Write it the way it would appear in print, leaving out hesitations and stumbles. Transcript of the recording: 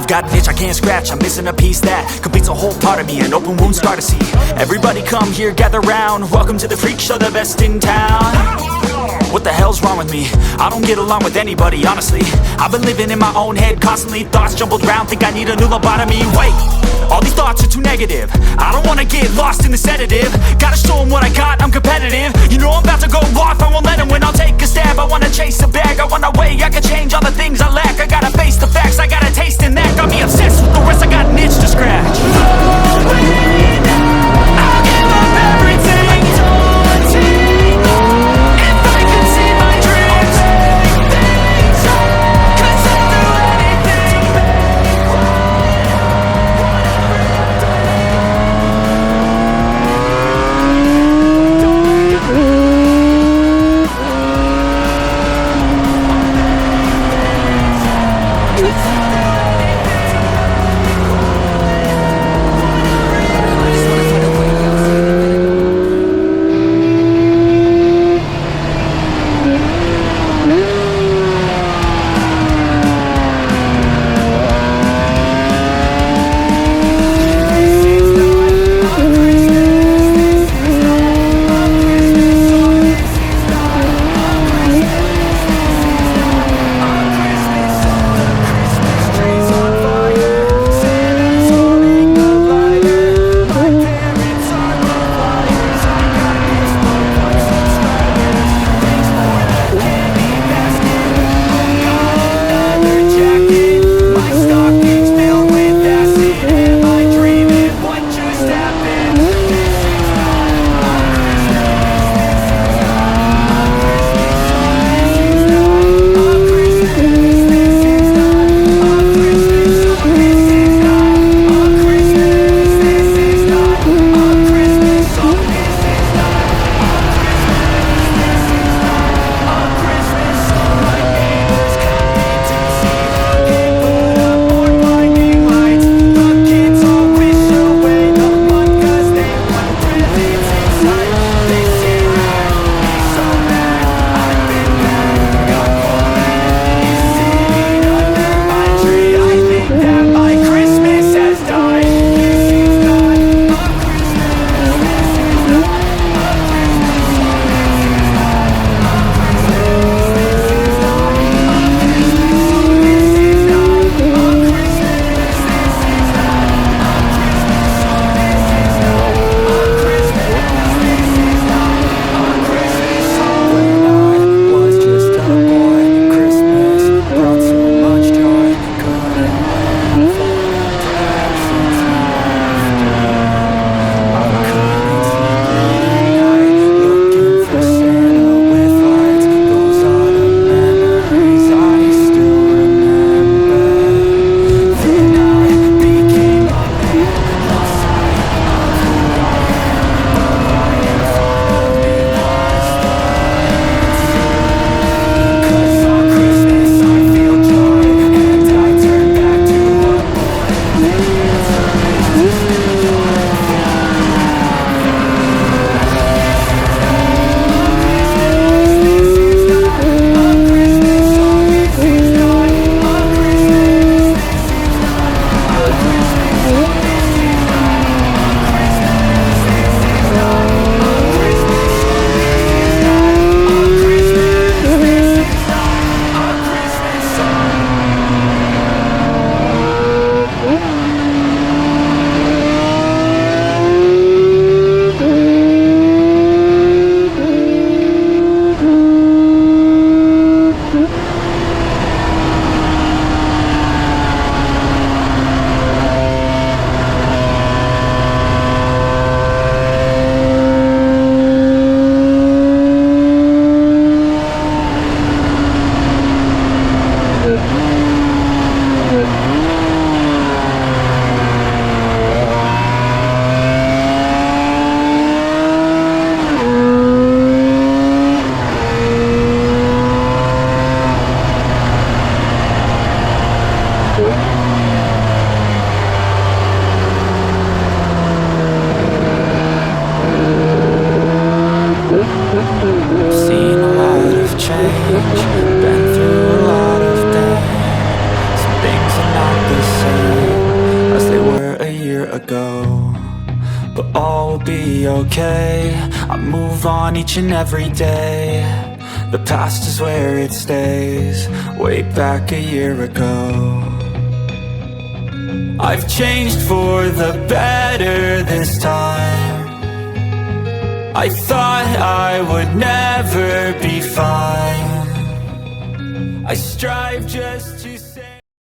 I've got an itch I can't scratch, I'm missing a piece that completes a whole part of me, an open wound scar to see. Everybody come here, gather round, welcome to the freak show, the best in town. What the hell's wrong with me? I don't get along with anybody, honestly. I've been living in my own head constantly, thoughts jumbled round, think I need a new lobotomy. Wait, all these thoughts are too negative, I don't wanna get lost in the sedative. Gotta show them what I got, I'm competitive. You know I'm about to go off, I won't let them win, I'll take a stab. I wanna chase a bag, I wanna weigh, I can change all the things I lack. I gotta face the facts, I got a taste in that. Got me obsessed with the rest, I got an itch to scratch. I'll give up everything. change. Been through a lot of things. Some things are not the same. year ago, but all will be okay. I move on each and every day. The past is where it stays, way back a year ago. I've changed for the better this time. I thought I would never be fine. I strive just